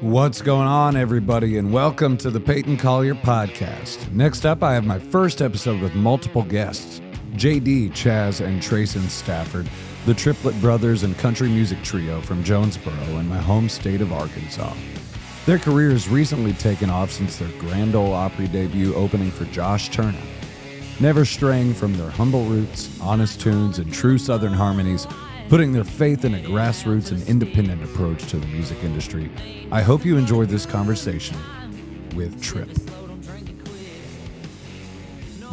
What's going on, everybody, and welcome to the Payton Collier podcast. Next up, I have my first episode with multiple guests, JD, Chaz, and Treyson Stafford, the Triplet brothers and country music trio from Jonesboro in my home state of Arkansas. Their career has recently taken off since their Grand Ole Opry debut opening for Josh Turner. Never straying from their humble roots, honest tunes, and true Southern harmonies, putting their faith in a grassroots and independent approach to the music industry, I hope you enjoyed this conversation with Trip.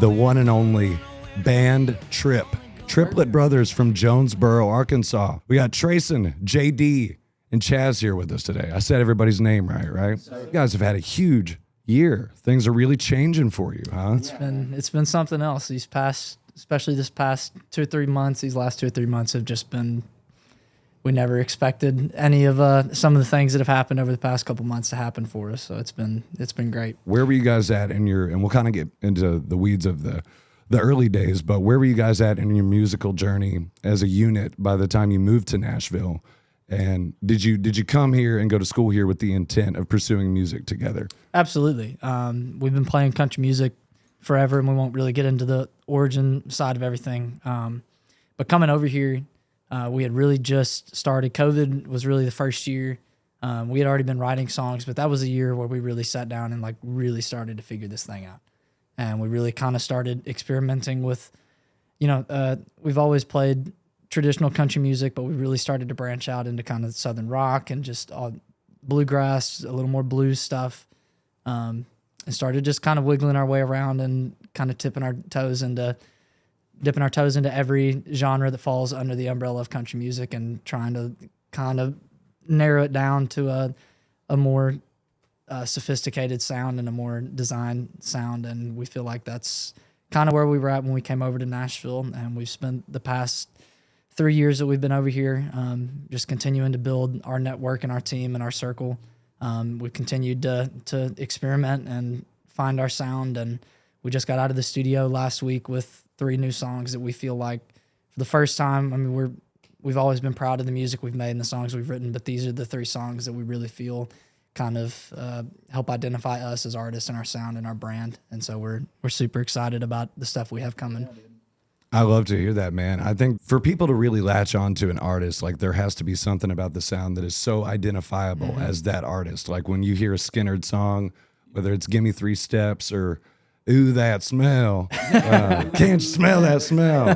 The one and only band Trip. Triplet brothers from Jonesboro, Arkansas. We got Treyson, JD, and Chaz here with us today. I said everybody's name right? You guys have had a huge year. Things are really changing for you, huh? It's been something else. Especially this past 2 or 3 months, these last 2 or 3 months have just been, we never expected any of some of the things that have happened over the past couple months to happen for us. So it's been great. Where were you guys at in your, and we'll kind of get into the weeds of the early days, but where were you guys at in your musical journey as a unit by the time you moved to Nashville? And did you come here and go to school here with the intent of pursuing music together? Absolutely. We've been playing country music forever, and we won't really get into the origin side of everything. But coming over here, we had really just started. COVID was really the first year. We had already been writing songs, but that was a year where we really sat down and really started to figure this thing out. And we really kind of started experimenting with, we've always played traditional country music, but we really started to branch out into kind of Southern rock and just bluegrass, a little more blues stuff. And started just kind of wiggling our way around and kind of dipping our toes into every genre that falls under the umbrella of country music and trying to kind of narrow it down to a more sophisticated sound and a more designed sound. And we feel like that's kind of where we were at when we came over to Nashville. And we've spent the past 3 years that we've been over here just continuing to build our network and our team and our circle. We've continued to experiment and find our sound, and we just got out of the studio last week with 3 new songs that we feel like for the first time. I mean, we've always been proud of the music we've made and the songs we've written, but these are the 3 songs that we really feel kind of help identify us as artists and our sound and our brand. And so we're super excited about the stuff we have coming. I love to hear that, man. I think for people to really latch on to an artist, there has to be something about the sound that is so identifiable as that artist. Like when you hear a Skynyrd song, whether it's Gimme 3 Steps or Ooh, That Smell, Can't You Smell That Smell?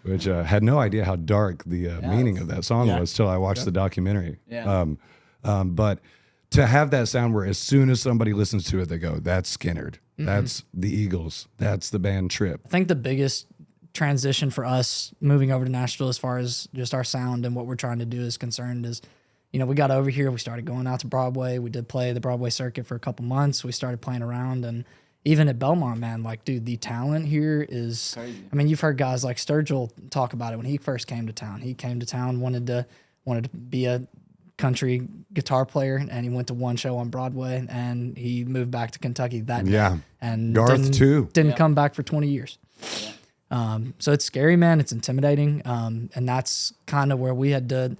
Which had no idea how dark the meaning of that song was till I watched the documentary. Yeah. But to have that sound where as soon as somebody listens to it, they go, that's Skynyrd. That's the Eagles. That's the band Trip. I think the biggest transition for us moving over to Nashville as far as just our sound and what we're trying to do is concerned is, we got over here, we started going out to Broadway. We did play the Broadway circuit for a couple months. We started playing around, and even at Belmont, man, dude, the talent here is crazy. I mean, you've heard guys like Sturgill talk about it when he first came to town. He came to town, wanted to be a country guitar player, and he went to one show on Broadway, and he moved back to Kentucky that day. And Garth too. Didn't come back for 20 years. Yeah. So it's scary, man. It's intimidating. And that's kind of where we had to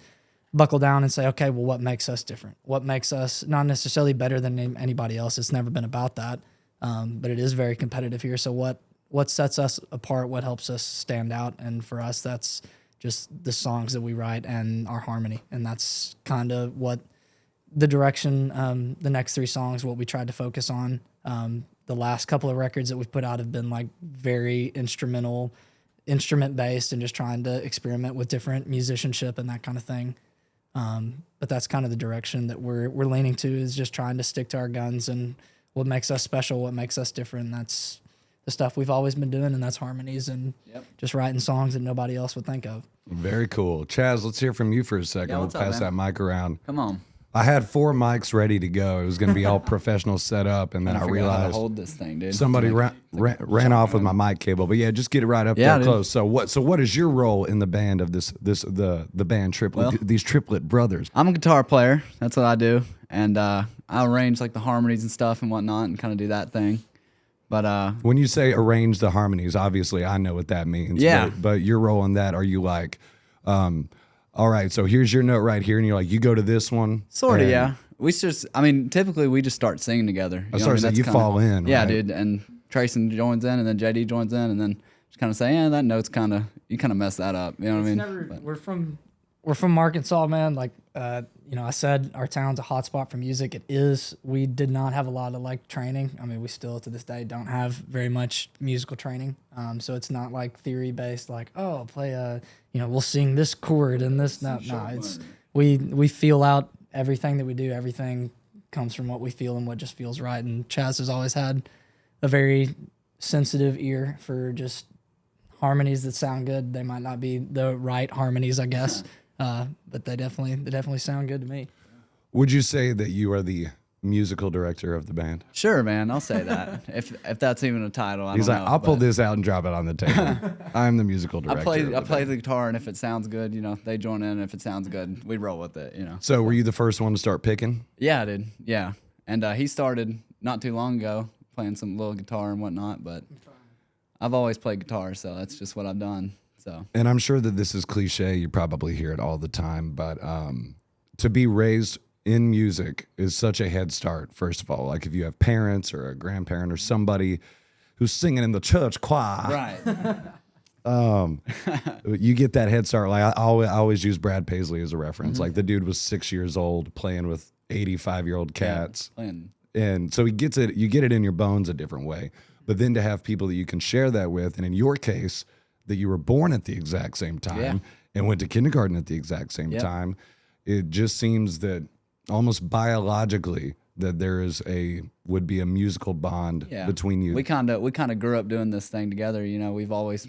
buckle down and say, okay, well, what makes us different? What makes us not necessarily better than anybody else? It's never been about that. But it is very competitive here. So what sets us apart? What helps us stand out? And for us, that's just the songs that we write and our harmony. And that's kind of what the direction, the next 3 songs, what we tried to focus on. The last couple of records that we've put out have been very instrument based and just trying to experiment with different musicianship and that kind of thing. But that's kind of the direction that we're leaning to, is just trying to stick to our guns and what makes us special, what makes us different. And that's the stuff we've always been doing, and that's harmonies and just writing songs that nobody else would think of. Very cool. Chaz, let's hear from you for a second. Yeah, we'll pass that mic around. Come on. I had 4 mics ready to go. It was going to be all professional set up, and then I realized how to hold this thing, dude. Somebody ran off with my mic cable. But yeah, just get it right up there close. So what is your role in the band of the band Triplet? These Triplet brothers. I'm a guitar player. That's what I do, and I arrange the harmonies and stuff and whatnot, and kind of do that thing. But when you say arrange the harmonies, obviously I know what that means. Yeah. But your role in that, are you All right, so here's your note right here, and you're like, you go to this one. Sort of, and yeah. Typically we just start singing together. I started saying you fall in. Yeah, right? dude. And Treyson joins in, and then JD joins in, and then just kind of say, yeah, that note's you kind of mess that up. You know what I mean? We're from Arkansas, man. Like, I said our town's a hotspot for music. It is. We did not have a lot of like training. I mean, we still to this day don't have very much musical training. So it's not like theory based. Like, oh, play we'll sing this chord and this. No. It's we feel out everything that we do. Everything comes from what we feel and what just feels right. And Chaz has always had a very sensitive ear for just harmonies that sound good. They might not be the right harmonies, I guess. But they definitely sound good to me. Would you say that you are the musical director of the band? Sure, man. I'll say that. if that's even a title, He's don't like, know, I'll pull this out and drop it on the table. I'm the musical director. I play the guitar, and if it sounds good, they join in. And if it sounds good, we roll with it. So were you the first one to start picking? Yeah, I did. Yeah, and he started not too long ago playing some little guitar and whatnot. But I've always played guitar, so that's just what I've done. So. And I'm sure that this is cliche. You probably hear it all the time, but to be raised in music is such a head start. First of all, like if you have parents or a grandparent or somebody who's singing in the church choir, right? You get that head start. Like I always use Brad Paisley as a reference. Like the dude was 6 years old playing with 85-year-old cats, and so he gets it. You get it in your bones a different way. But then to have people that you can share that with, and in your case, that you were born at the exact same time and went to kindergarten at the exact same time, it just seems that almost biologically that there would be a musical bond between you. We kind of grew up doing this thing together. We've always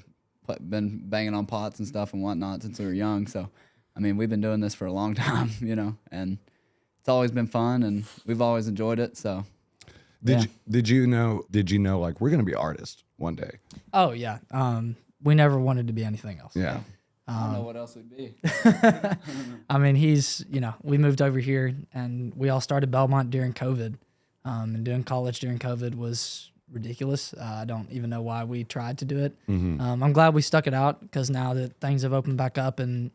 been banging on pots and stuff and whatnot since we were young. So, I mean, we've been doing this for a long time, and it's always been fun, and we've always enjoyed it. So, did you know like we're gonna be artists one day? Oh yeah. We never wanted to be anything else. Yeah. I don't know what else we'd be. I mean, we moved over here and we all started Belmont during COVID. And doing college during COVID was ridiculous. I don't even know why we tried to do it. Mm-hmm. I'm glad we stuck it out because now that things have opened back up and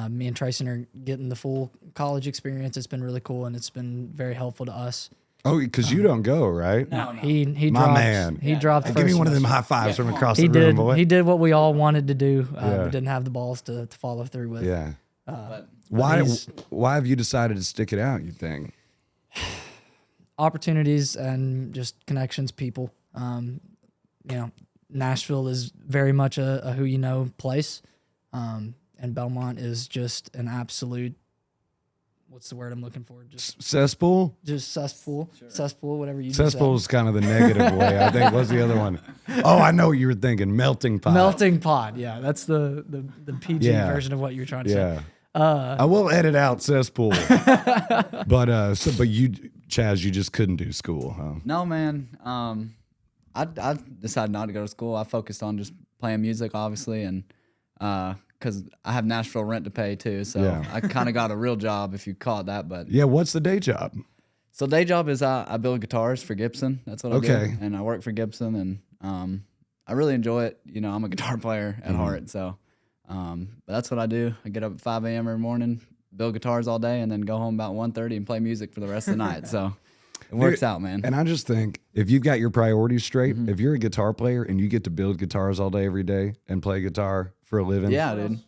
me and Treyson are getting the full college experience, it's been really cool and it's been very helpful to us. Oh, because you don't go, right? No. He My dropped, man. He dropped. Give me one of them high fives from across the room, boy. He did what we all wanted to do. We didn't have the balls to follow through with. Yeah. But Why have you decided to stick it out, you think? Opportunities and just connections, people. Nashville is very much a who you know place. And Belmont is just an absolute, what's the word I'm looking for? Just cesspool? Just cesspool. Sure. Cesspool, whatever you Cesspool is kind of the negative way, I think. What's the other one? Oh, I know what you were thinking. Melting pot. Melting pot. Yeah, that's the PG version of what you were trying to say. I will edit out cesspool. but you, Chaz, you just couldn't do school, huh? No, man. I decided not to go to school. I focused on just playing music, obviously, and because I have Nashville rent to pay too, so I kind of got a real job, if you call it that. But yeah, what's the day job? So day job is I build guitars for Gibson. That's what I do, and I work for Gibson, and I really enjoy it. I'm a guitar player at heart, so but that's what I do. I get up at 5 a.m. every morning, build guitars all day, and then go home about 1:30 and play music for the rest of the night. So it works out, man. And I just think if you've got your priorities straight, if you're a guitar player and you get to build guitars all day every day and play guitar for a living, yeah, dude.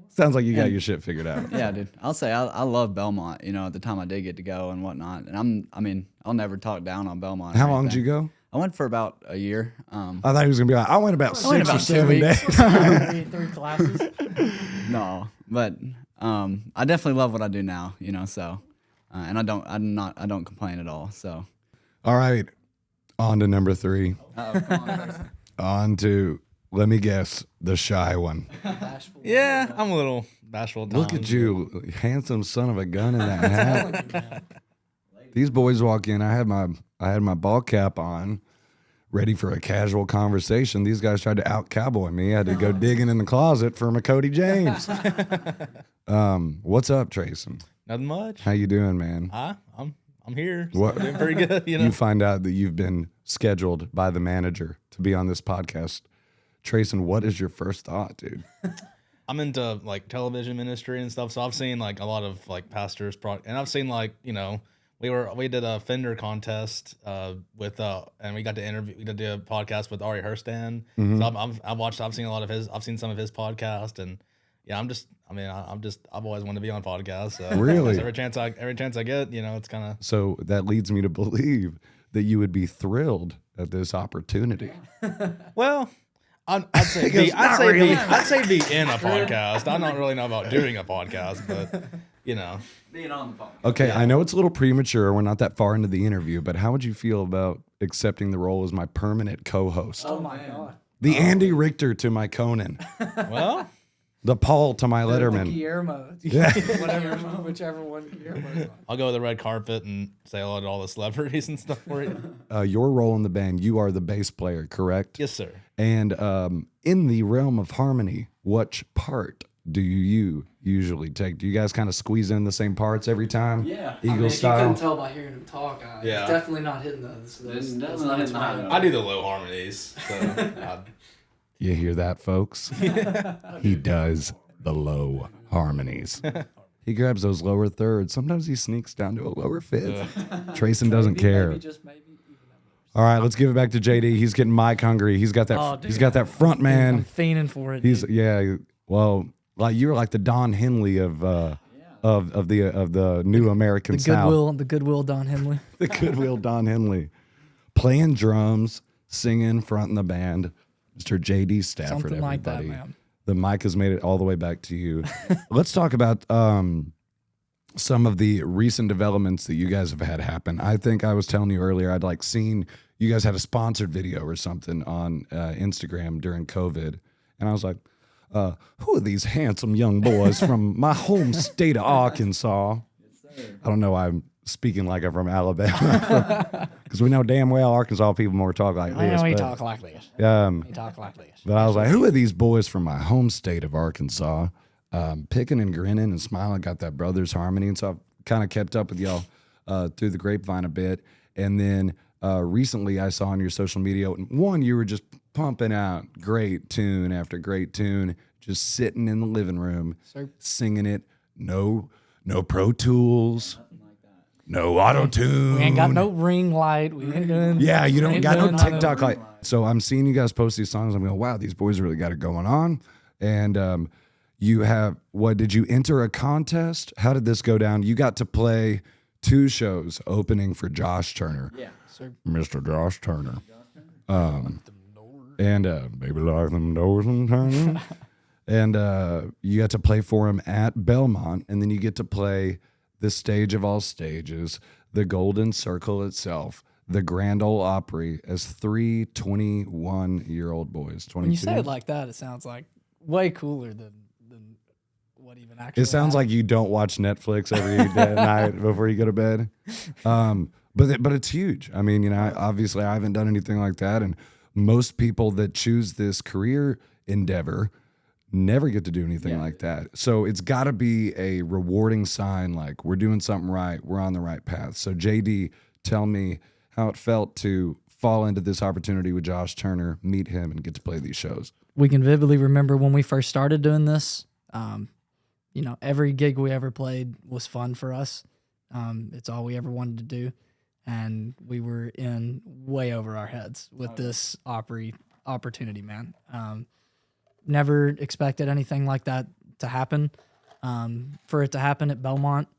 Sounds like you got your shit figured out. Yeah, dude. I'll say I love Belmont. At the time I did get to go and whatnot, and I'll never talk down on Belmont. How long did you go? I went for about a year. I thought he was gonna be like, I went about 6 or 7 days. three classes. No, but I definitely love what I do now. So, and I don't complain at all. So, all right, on to number 3. On to, let me guess, the shy one. Yeah, I'm a little bashful. Look at you, handsome son of a gun in that hat. These boys walk in. I had my ball cap on, ready for a casual conversation. These guys tried to out cowboy me. I had to go digging in the closet for my Cody James. What's up, Treyson? Nothing much. How you doing, man? I'm here. So What? I'm doing pretty good. You find out that you've been scheduled by the manager to be on this podcast. Treyson, what is your first thought, dude? I'm into like television ministry and stuff. So I've seen like a lot of like pastors and I've seen like, we did a Fender contest with and we did a podcast with Ari Herstand. So I've seen some of his podcast, and yeah, I've always wanted to be on podcasts. So really? Every chance I get, it's kind of. So that leads me to believe that you would be thrilled at this opportunity. Well, I'd say be in a podcast. I don't really know about doing a podcast, but Being on the phone. Okay, I know it's a little premature. We're not that far into the interview, but how would you feel about accepting the role as my permanent co-host? Oh my God. The Andy Richter to my Conan. Well, the Paul to my Letterman. The Guillermo. Yeah. Whichever one Guillermo's on. I'll go with the red carpet and say hello to all the celebrities and stuff for you. Your role in the band, you are the bass player, correct? Yes, sir. And in the realm of harmony, which part do you usually take? Do you guys kind of squeeze in the same parts every time? Yeah. Eagle If style? you couldn't tell by hearing him talk, Yeah. definitely not hitting those notes high. I do the low harmonies. So You hear that, folks? He does the low harmonies. He grabs those lower thirds. Sometimes he sneaks down to a lower fifth. Treyson doesn't care. Maybe, just maybe. All right, let's give it back to JD. He's getting mic hungry. He's got that. Oh, dude. He's got that front man. I'm fiending for it. He's dude. Well, like you're like the Don Henley of the new American South. The Goodwill Don Henley. The Goodwill Don Henley, playing drums, singing, fronting the band. Mr. JD Stafford. Something like that, everybody. man. The mic has made it all the way back to you. Let's talk about some of the recent developments that you guys have had happen. I think I was telling you earlier, I'd like seen you guys had a sponsored video or something on Instagram during COVID. And I was like, who are these handsome young boys from my home state of Arkansas? I don't know why I'm speaking like I'm from Alabama. Because we know damn well Arkansas people more talk like this. I know he but, talk like this. He talk like this. But I was like, who are these boys from my home state of Arkansas? Picking and grinning and smiling, got that brothers harmony. And so I've kind of kept up with y'all through the grapevine a bit. And then recently I saw on your social media, one, you were just pumping out great tune after great tune, just sitting in the living room, singing it. No Pro Tools. No auto-tune. We ain't got no ring light. We ain't doing. Yeah, you don't got no doing TikTok light. So I'm seeing you guys post these songs. I'm going, wow, these boys really got it going on. And you have, did you enter a contest? How did this go down? You got to play 2 shows opening for Josh Turner. Yeah, sir. Mr. Josh Turner. And baby like them doors and turning. And you got to play for him at Belmont. And then you get to play the stage of all stages, the Golden Circle itself, the Grand Ole Opry as 3 21-year-old boys. 22. When you say it like that, it sounds like way cooler than what even actually. It sounds like you don't watch Netflix every day night before you go to bed. But it's huge. I mean, obviously I haven't done anything like that, and most people that choose this career endeavor never get to do anything like that. So it's got to be a rewarding sign, like we're doing something right, we're on the right path. So JD, tell me how it felt to fall into this opportunity with Josh Turner, meet him, and get to play these shows. We can vividly remember when we first started doing this. Every gig we ever played was fun for us. It's all we ever wanted to do. And we were in way over our heads with this Opry opportunity, man. Never expected anything like that to happen. For it to happen at Belmont,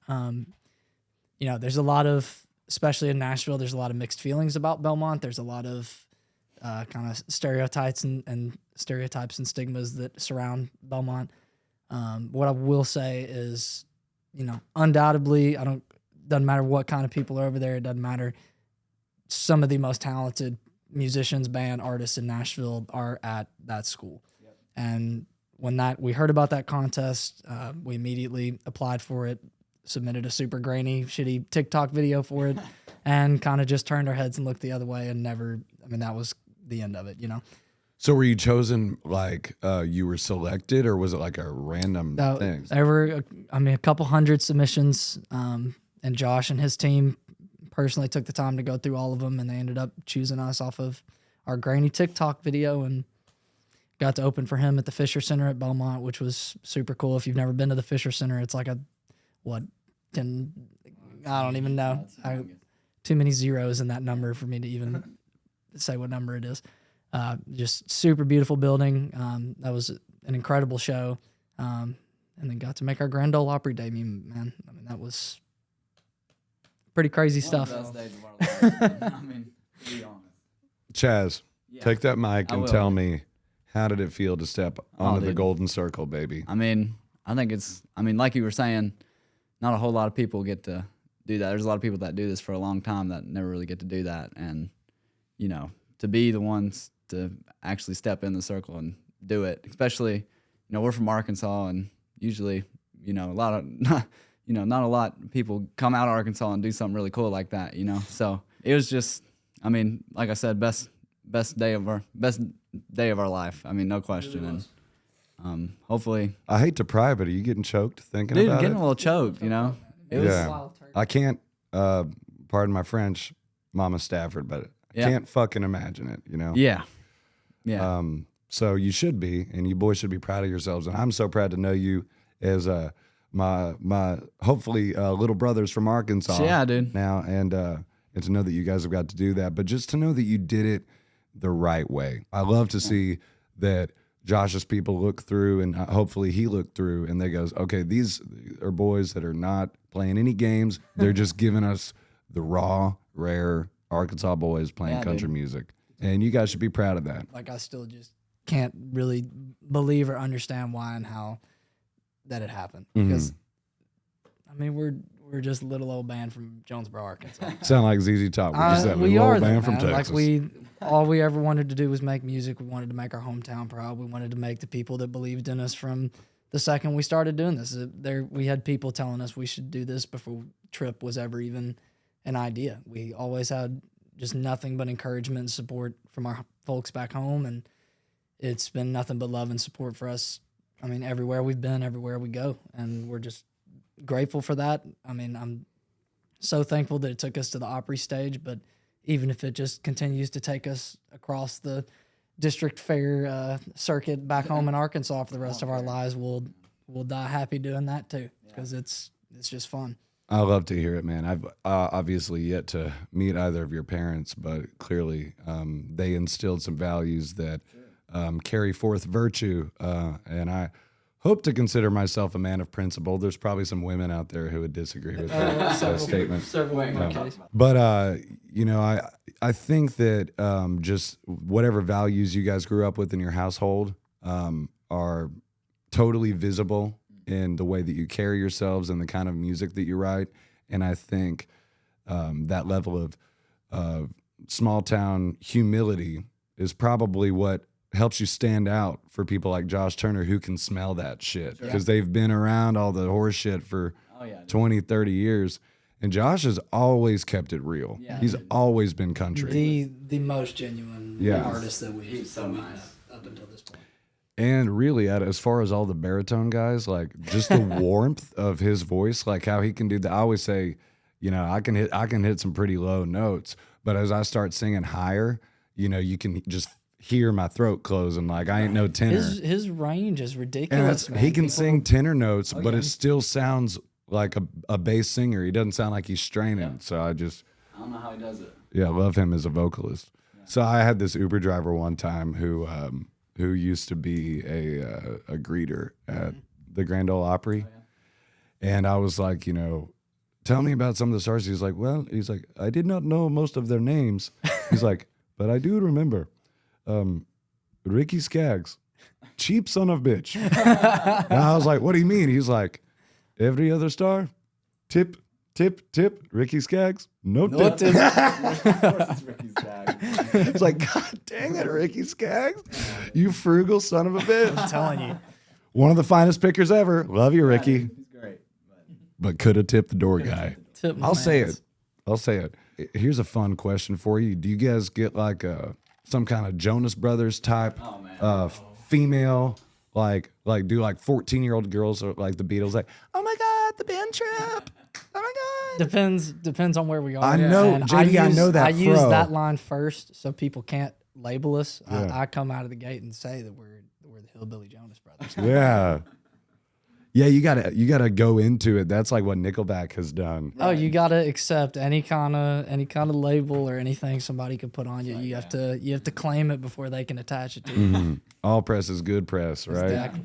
there's a lot of, especially in Nashville, there's a lot of mixed feelings about Belmont. There's a lot of kind of stereotypes and stigmas that surround Belmont. What I will say is, undoubtedly, doesn't matter what kind of people are over there. It doesn't matter. Some of the most talented musicians, band, artists in Nashville are at that school. Yep. And when we heard about that contest, we immediately applied for it, submitted a super grainy, shitty TikTok video for it, and kind of just turned our heads and looked the other way and that was the end of it, So were you chosen like you were selected, or was it like a random thing? There were, a couple hundred submissions, and Josh and his team personally took the time to go through all of them, and they ended up choosing us off of our grainy TikTok video. And got to open for him at the Fisher Center at Beaumont, which was super cool. If you've never been to the Fisher Center, it's like I don't even know. Too many zeros in that number for me to even say what number it is. Just super beautiful building. That was an incredible show. And then got to make our Grand Ole Opry debut, man. I mean, that was pretty crazy stuff. One of the best days of our lives, man. I mean, to be honest. Chaz, take that mic and tell me, how did it feel to step onto the golden circle, baby? I mean, I think like you were saying, not a whole lot of people get to do that. There's a lot of people that do this for a long time that never really get to do that. And, you know, to be the ones to actually step in the circle and do it, especially, you know, we're from Arkansas, and usually, you know, not a lot of people come out of Arkansas and do something really cool like that, you know? So it was just, I mean, like I said, best day of our life. I mean, no question. And hopefully, I hate to pry, but are you getting choked thinking about it? Dude, getting a little choked, you know? It was, I can't, pardon my French, Mama Stafford, but I can't fucking imagine it, you know? Yeah. So you should be, and you boys should be proud of yourselves. And I'm so proud to know you as my hopefully little brothers from Arkansas. Yeah, dude. Now, and to know that you guys have got to do that, but just to know that you did it the right way. I love to see that Josh's people look through, and hopefully he looked through, and they goes, okay, these are boys that are not playing any games. They're just giving us the raw, rare Arkansas boys playing country music. And you guys should be proud of that. Like, I still just can't really believe or understand why and how that it happened. Because, I mean, we're just a little old band from Jonesboro, Arkansas. Sound like ZZ Top. We're just that we little are old band though, from man. Texas. Like, all we ever wanted to do was make music. We wanted to make our hometown proud. We wanted to make the people that believed in us from the second we started doing this. We had people telling us we should do this before Trip was ever even an idea. We always had just nothing but encouragement and support from our folks back home, and it's been nothing but love and support for us. I mean, everywhere we've been, everywhere we go, and we're just grateful for that. I mean, I'm so thankful that it took us to the Opry stage, but even if it just continues to take us across the district fair circuit back home in Arkansas for the rest of our lives, we'll die happy doing that too, because it's just fun. I love to hear it, man. I've obviously yet to meet either of your parents, but clearly they instilled some values that carry forth virtue, and I hope to consider myself a man of principle. There's probably some women out there who would disagree with that statement. But you know, I think that just whatever values you guys grew up with in your household are totally visible in the way that you carry yourselves and the kind of music that you write. And I think that level of small town humility is probably what helps you stand out for people like Josh Turner, who can smell that shit because they've been around all the horse shit for 20, 30 years. And Josh has always kept it real. Yeah, he's always been country. The most genuine artist that we've met up until this point. And really, as far as all the baritone guys, like just the warmth of his voice, like how he can do that. I always say, you know, I can hit some pretty low notes, but as I start singing higher, you know, you can just hear my throat closing. Like I ain't no tenor. His range is ridiculous. And he can sing tenor notes, but it still sounds like a bass singer. He doesn't sound like he's straining. Yeah. So I don't know how he does it. Yeah, I love him as a vocalist. Yeah. So I had this Uber driver one time who used to be a greeter at the Grand Ole Opry. Oh, yeah. And I was like, you know, tell me about some of the stars. He's like, I did not know most of their names. He's like, but I do remember Ricky Skaggs, cheap son of bitch. And I was like, what do you mean? He's like, every other star, tip, Ricky Skaggs, no tip. Of course it's Ricky Skaggs. It's like, God dang it, Ricky Skaggs. You frugal son of a bitch. I'm telling you. One of the finest pickers ever. Love you, Ricky. He's great. But could have tipped the door guy. I'll say it. Here's a fun question for you. Do you guys get like some kind of Jonas Brothers type female, like do like 14-year-old girls or like the Beatles, like, oh my God, the band trip. Oh my God. Depends on where we are. I know, JD, I know that. I use that line first so people can't label us, Yeah. I come out of the gate and say that we're the Hillbilly Jonas Brothers. Yeah. Yeah, you gotta go into it. That's like what Nickelback has done. Oh, you gotta accept any kind of label or anything somebody could put on you. You have to claim it before they can attach it to you. Mm-hmm. All press is good press, right? Exactly.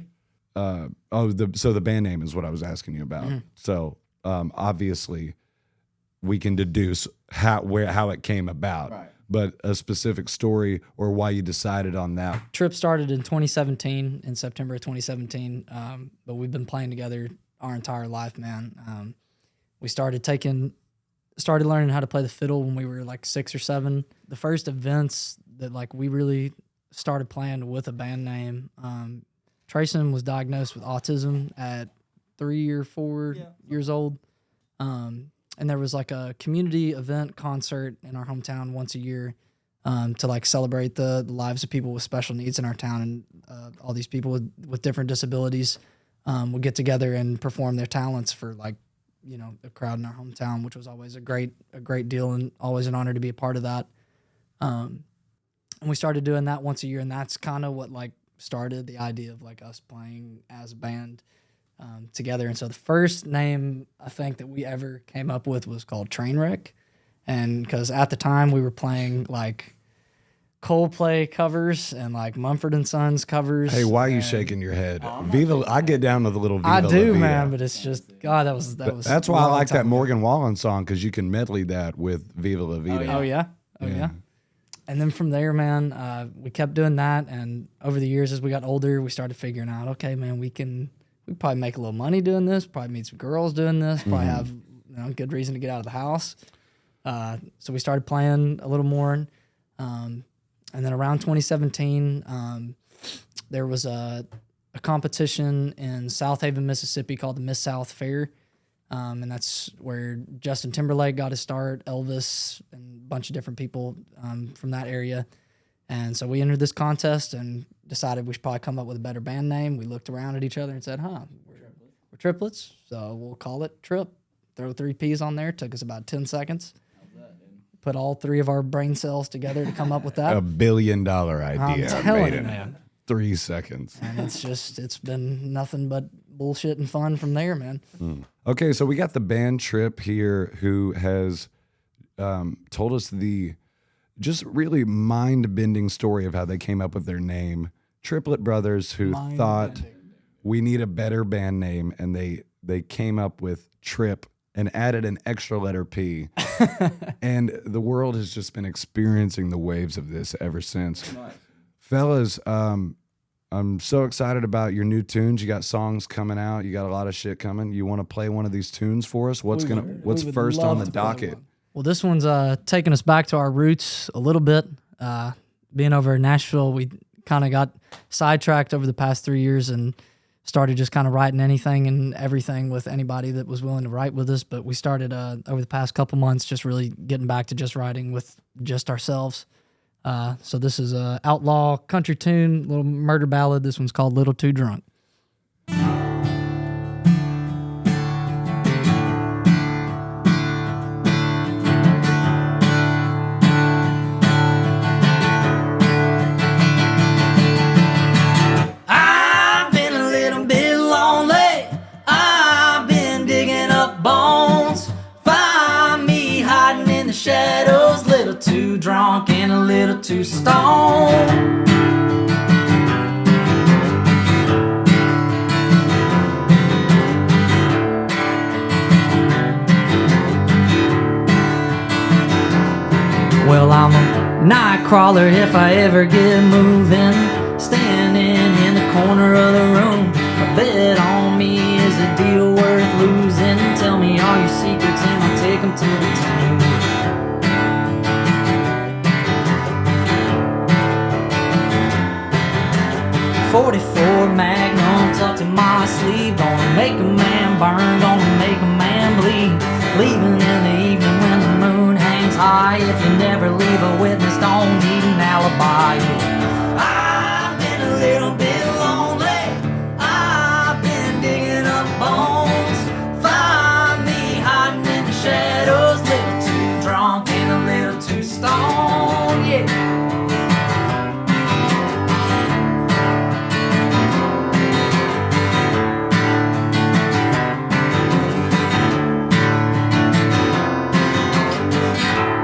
So the band name is what I was asking you about. Mm-hmm. So obviously we can deduce how it came about. Right. But a specific story or why you decided on that. Trip started in 2017, in September of 2017, but we've been playing together our entire life, man. We started learning how to play the fiddle when we were like 6 or 7. The first events that like we really started playing with a band name, Treyson was diagnosed with autism at 3 or 4 years old. And there was like a community event concert in our hometown once a year to like celebrate the lives of people with special needs in our town. And all these people with different disabilities would get together and perform their talents for like, you know, a crowd in our hometown, which was always a great deal and always an honor to be a part of that. And we started doing that once a year, and that's kind of what like started the idea of like us playing as a band together. And so the first name I think that we ever came up with was called Trainwreck. And because at the time we were playing like Coldplay covers and like Mumford & Sons covers. Hey, why are you shaking your head? Viva! I get down to the little Viva I La do, Vida. man, but it's just God. That was. That's why I like that Morgan Wallen song, because you can medley that with Viva La Vida. Oh yeah. And then from there, man, we kept doing that. And over the years, as we got older, we started figuring out, okay, man, we probably make a little money doing this. Probably meet some girls doing this. Probably have good reason to get out of the house. So we started playing a little more. And then around 2017, there was a competition in South Haven, Mississippi called the Miss South Fair. And that's where Justin Timberlake got his start, Elvis, and a bunch of different people from that area. And so we entered this contest and decided we should probably come up with a better band name. We looked around at each other and said, we're triplets, so we'll call it Trip. Throw 3 P's on there. Took us about 10 seconds. Put all 3 of our brain cells together to come up with that. $1 billion idea. I'm telling made you, in man. 3 seconds. And it's been nothing but bullshit and fun from there, man. Okay, so we got the band Trip here, who has told us the just really mind-bending story of how they came up with their name. Triplet brothers who thought we need a better band name, and they came up with Trip and added an extra letter P. And the world has just been experiencing the waves of this ever since. Nice. Fellas, I'm so excited about your new tunes. You got songs coming out. You got a lot of shit coming. You want to play one of these tunes for us? What's first on the docket? Well, this one's taking us back to our roots a little bit. Being over in Nashville, we kind of got sidetracked over the past 3 years and started just kind of writing anything and everything with anybody that was willing to write with us. But we started over the past couple months just really getting back to just writing with just ourselves. So this is a outlaw country tune, little murder ballad. This one's called Little Too Drunk. Shadows, little too drunk and a little too stoned. Well, I'm a night crawler if I ever get moving, standing in the corner of the room. A bet on me is a deal worth losing. Tell me all your secrets and I'll take them to the tomb. 44 Magnum tucked in my sleeve. Gonna make a man burn, gonna make a man bleed. Leaving in the evening when the moon hangs high. If you never leave a witness, don't need an alibi. I've been a little bit lonely. I've been digging up bones. Find me hiding in the shadows. Little too drunk and a little too stoned, yeah.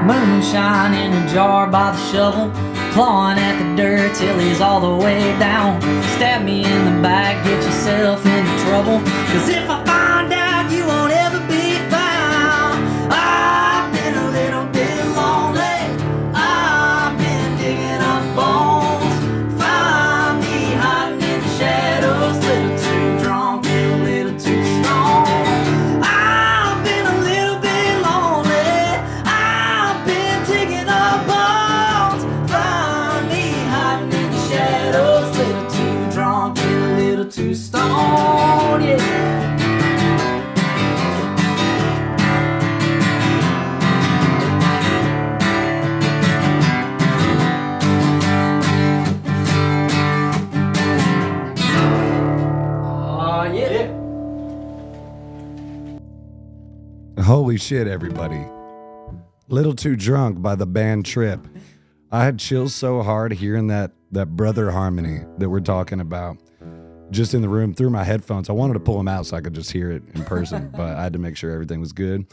Moonshine in a jar by the shovel, clawing at the dirt till he's all the way down. Stab me in the back, get yourself into trouble, 'cause if I find out you won't ever be found. I've been a little bit lonely, I've been digging up bones. Find me hiding in the shadows, little too drunk and a little too stoned. I've been a little bit lonely, I've been digging up bones. Find me hiding in the shadows, little too drunk and a little too stoned, yeah. Holy shit, everybody. Little Too Drunk by the band Trip. I had chills so hard hearing that brother harmony that we're talking about just in the room through my headphones. I wanted to pull them out so I could just hear it in person, but I had to make sure everything was good.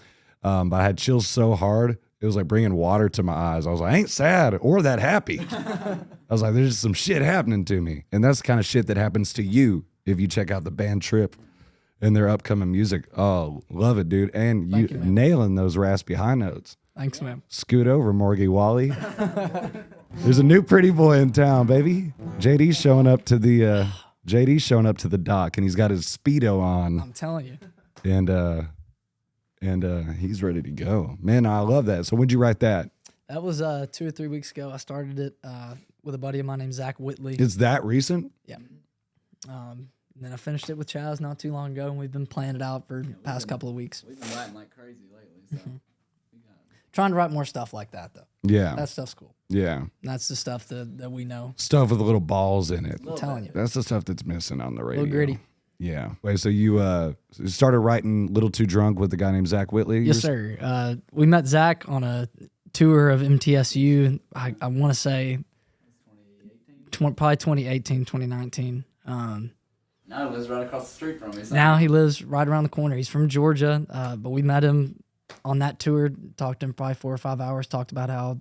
But I had chills so hard, it was like bringing water to my eyes. I was like, I ain't sad or that happy. I was like, there's some shit happening to me. And that's the kind of shit that happens to you if you check out the band Trip and their upcoming music. Oh, love it, dude. And you nailing those raspy high notes. Thanks, man. Scoot over, Morgie Wally. There's a new pretty boy in town, baby. JD's showing up to the dock, and he's got his Speedo on. I'm telling you. And he's ready to go. Man, I love that. So when'd you write that? That was 2 or 3 weeks ago. I started it with a buddy of mine named Zach Whitley. Is that recent? Yeah. And then I finished it with Chaz not too long ago, and we've been playing it out for the past couple of weeks. We've been writing like crazy lately, so. Trying to write more stuff like that, though. Yeah. That stuff's cool. Yeah. And that's the stuff that we know. Stuff with the little balls in it. I'm telling you. That's the stuff that's missing on the radio. A little gritty. Yeah. Wait, so you started writing Little Too Drunk with a guy named Zach Whitley? Yes, sir. We met Zach on a tour of MTSU. I want to say probably 2018, 2019. Now he lives right across the street from me. So. Now he lives right around the corner. He's from Georgia, but we met him on that tour, talked to him probably 4 or 5 hours, talked about how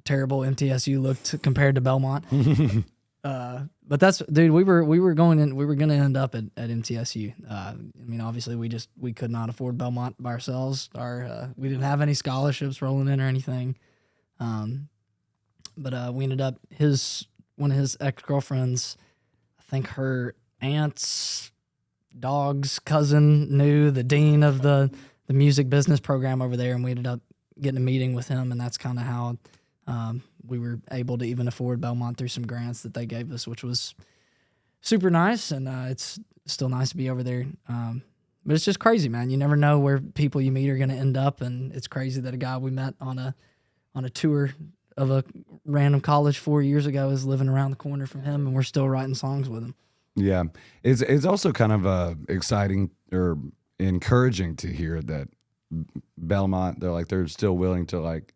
terrible MTSU looked compared to Belmont. But that's, dude, we were going to end up at MTSU. I mean, obviously we could not afford Belmont by ourselves. We didn't have any scholarships rolling in or anything. But we ended up, one of his ex-girlfriends, I think her aunt's dog's cousin knew the dean of the music business program over there, and we ended up getting a meeting with him, and that's kind of how we were able to even afford Belmont through some grants that they gave us, which was super nice, and it's still nice to be over there. But it's just crazy, man. You never know where people you meet are going to end up, and it's crazy that a guy we met on a tour of a random college 4 years ago is living around the corner from him, and we're still writing songs with him. Yeah. It's also kind of exciting or encouraging to hear that Belmont, they're still willing to like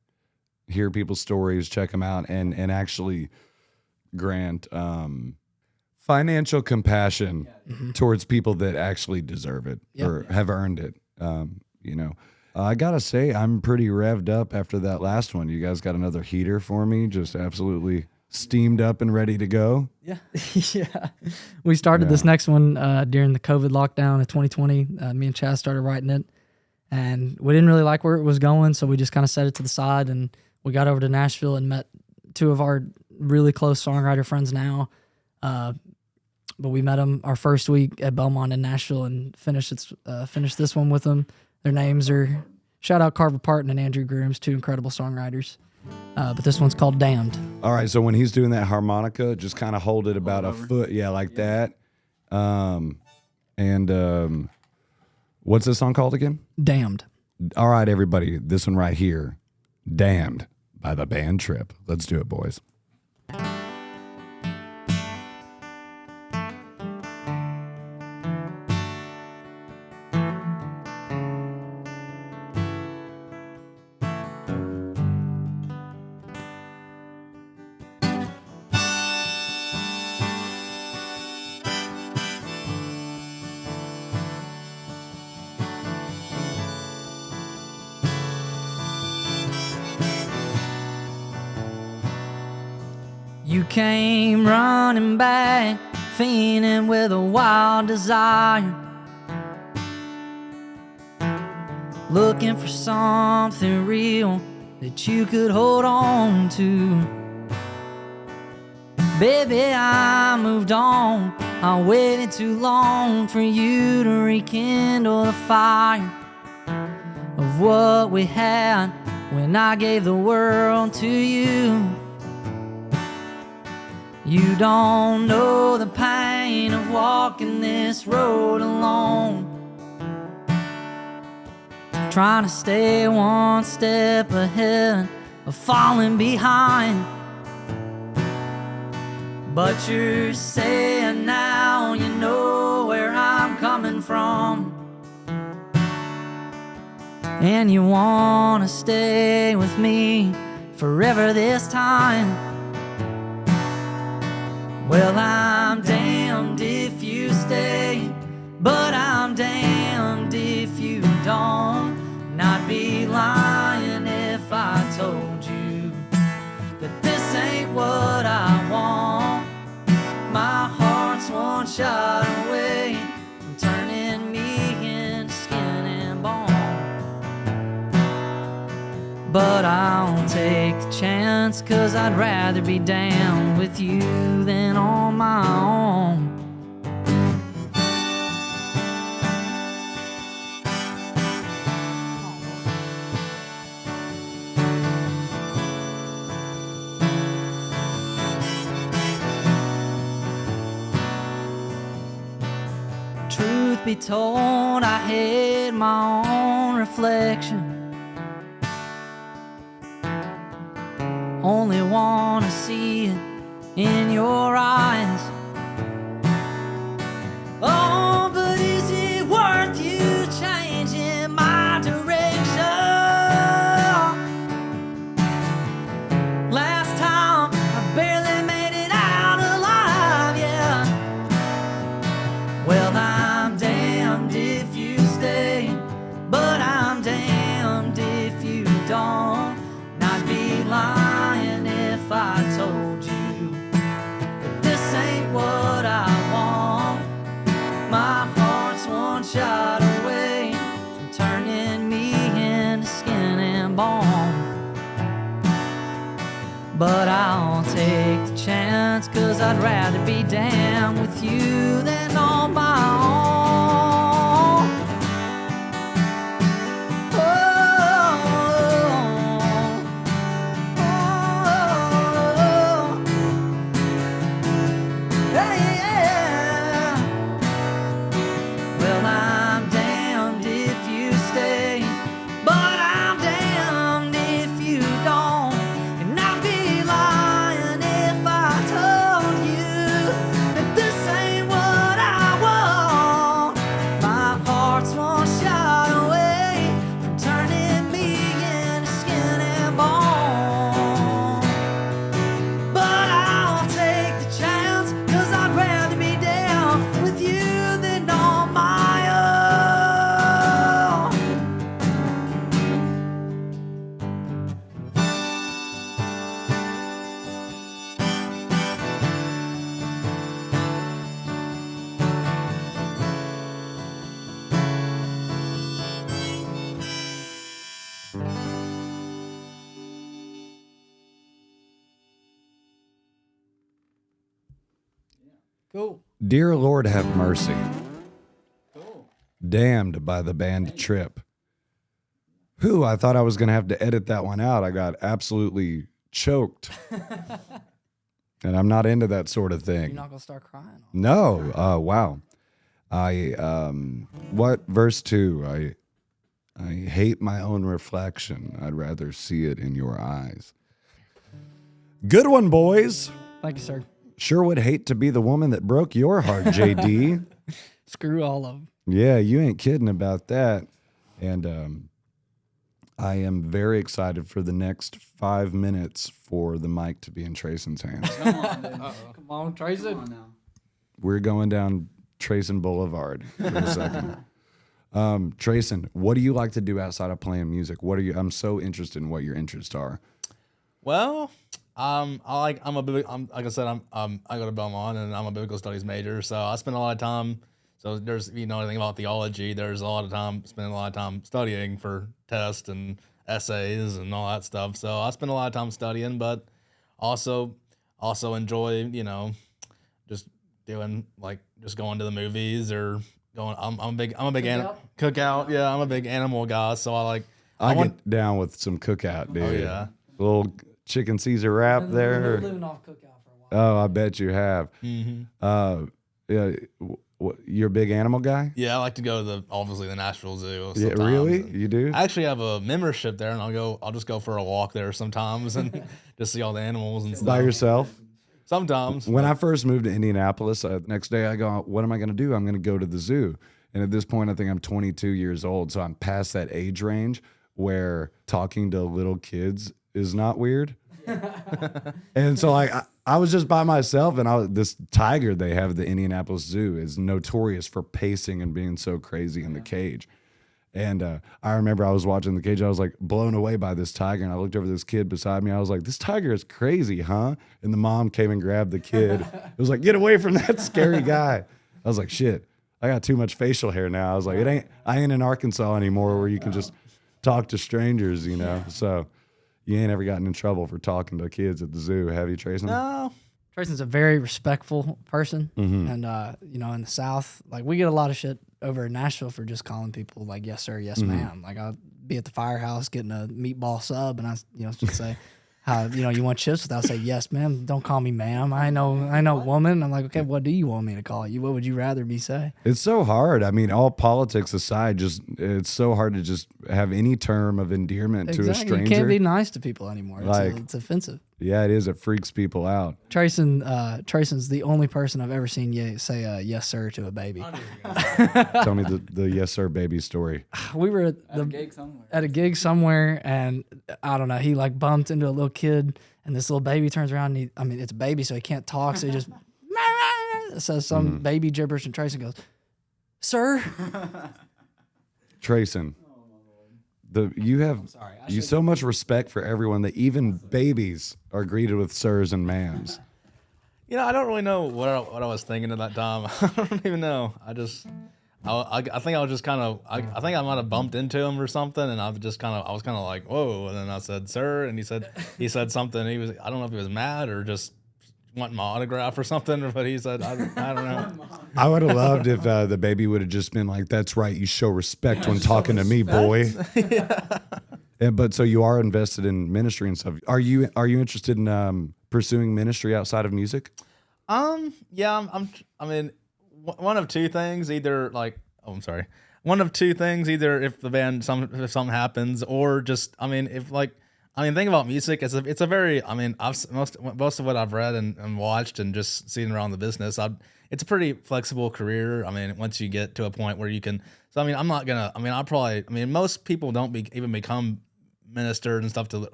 hear people's stories, check them out, and actually grant financial compassion towards people that actually deserve it or have earned it. I gotta say, I'm pretty revved up after that last one. You guys got another heater for me, just absolutely steamed up and ready to go. Yeah. Yeah. We started this next one during the COVID lockdown of 2020. Me and Chaz started writing it, and we didn't really like where it was going, so we just kind of set it to the side, and we got over to Nashville and met two of our really close songwriter friends now. But we met them our first week at Belmont in Nashville and finished this one with them. Their names are, shout out Carver Parton and Andrew Grooms, two incredible songwriters. But this one's called Damned. All right, so when he's doing that harmonica, just kind of hold it about a foot, like that. What's this song called again? Damned. All right, everybody, this one right here, Damned by the band Trip. Let's do it, boys. came running back, fiending with a wild desire, looking for something real that you could hold on to. Baby, I moved on. I waited too long for you to rekindle the fire of what we had when I gave the world to you. You don't know the pain of walking this road alone, trying to stay one step ahead of falling behind. But you're saying now you know where I'm coming from, and you wanna stay with me forever this time. Well, I'm damned if you stay, but I'm damned if you don't. And I'd be lying if I told you that this ain't what I want. My heart's one shot away from turning me into skin and bone. But I'll take the chance, 'cause I'd rather be down with you than on my own. Truth be told, I hate my own reflection. Only wanna see it in your eyes. Oh, but is it worth you changing my direction? Last time I barely made it out alive, yeah. Well, I'm damned if you stay, but I'm damned if you don't. And I'd be lying if I told you that this ain't what I want. My heart's one shot away from turning me into skin and bone. But I'll take the chance, 'cause I'd rather be down with you than on my own. Cool. Dear Lord, have mercy. Cool. Damned by the band Trip. Whew, I thought I was going to have to edit that one out. I got absolutely choked. And I'm not into that sort of thing. You're not going to start crying? No. Wow. What verse 2? I hate my own reflection. I'd rather see it in your eyes. Good one, boys. Thank you, sir. Sure would hate to be the woman that broke your heart, JD. Screw all of them. Yeah, you ain't kidding about that. And I am very excited for the next 5 minutes for the mic to be in Treyson's hands. Come on, dude. Come on, Treyson. Come on now. We're going down Treyson Boulevard for a second. Treyson, what do you like to do outside of playing music? I'm so interested in what your interests are. Well, Like I said, I go to Belmont and I'm a biblical studies major, so I spend a lot of time. So there's, if you know anything about theology, there's a lot of time, spending a lot of time studying for tests and essays and all that stuff. So I spend a lot of time studying, but also enjoy, just doing just going to the movies or going. I'm a big cookout. Yeah, I'm a big animal guy, so I get down with some cookout, dude. Oh yeah, little chicken Caesar wrap there. Living off cookout for a while. Oh, I bet you have. Yeah, you're a big animal guy? Yeah, I like to go to obviously the Nashville Zoo. Yeah, really? You do? I actually have a membership there, and I'll just go for a walk there sometimes and just see all the animals and stuff. By yourself? Sometimes. When I first moved to Indianapolis, next day I go, what am I going to do? I'm going to go to the zoo. And at this point, I think I'm 22 years old, so I'm past that age range where talking to little kids is not weird. And so I was just by myself, and this tiger they have at the Indianapolis Zoo is notorious for pacing and being so crazy in the cage. And I remember I was watching the cage, I was like blown away by this tiger, and I looked over this kid beside me, I was like, this tiger is crazy, huh? And the mom came and grabbed the kid. It was like, get away from that scary guy. I was like, shit, I got too much facial hair now. I was like, I ain't in Arkansas anymore where you can just talk to strangers, So you ain't ever gotten in trouble for talking to kids at the zoo, have you, Treyson? No. Treyson's a very respectful person. Mm-hmm. And, in the South, we get a lot of shit over in Nashville for just calling people yes, sir, yes, ma'am. I'll be at the firehouse getting a meatball sub, and I, should say, how, you want chips? I'll say, yes, ma'am. Don't call me ma'am. I know woman. I'm like, okay, what do you want me to call you? What would you rather me say? It's so hard. I mean, all politics aside, it's so hard to just have any term of endearment to a stranger. You can't be nice to people anymore. It's offensive. Yeah, it is. It freaks people out. Treyson's the only person I've ever seen say yes, sir to a baby. Tell me the yes, sir baby story. We were at a gig somewhere, and I don't know, he bumped into a little kid, and this little baby turns around, and it's a baby, so he can't talk, so he just says some baby gibberish, and Treyson goes, sir. Treyson. You have so much respect for everyone that even babies are greeted with sirs and ma'ams. I don't really know what I was thinking at that time. I don't even know. I think I was just kind of, I think I might have bumped into him or something, and I was kind of like, whoa, and then I said, sir, and he said something. I don't know if he was mad or just wanting my autograph or something, but he said, I don't know. I would have loved if the baby would have just been like, that's right, you show respect when talking to me, boy. Yeah. But so you are invested in ministry and stuff. Are you interested in pursuing ministry outside of music? Yeah, I mean, one of two things, either one of two things, either if the band, if something happens, or just, think about music. It's a very, most of what I've read and watched and just seen around the business, it's a pretty flexible career. Once you get to a point where you can, I'm not gonna, most people don't even become ministers and stuff till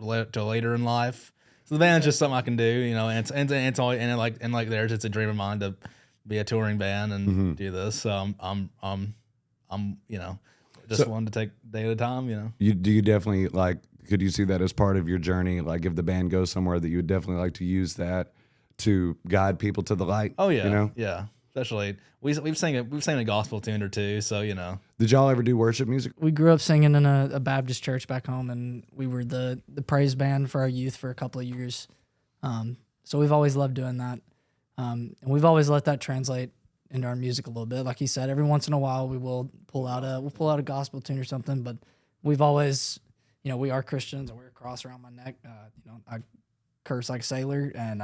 later in life. So the band's just something I can do, and it's all, and like theirs, it's a dream of mine to be a touring band and do this. So I'm just wanting to take day at a time, Do you definitely could you see that as part of your journey? If the band goes somewhere that you would definitely like to use that to guide people to the light? Oh yeah, yeah. Especially we've sang a gospel tune or two, so Did y'all ever do worship music? We grew up singing in a Baptist church back home, and we were the praise band for our youth for a couple of years. So we've always loved doing that, and we've always let that translate into our music a little bit. Like he said, every once in a while we will pull out a gospel tune or something, but we've always, we are Christians, and wear a cross around my neck. I curse like a sailor, and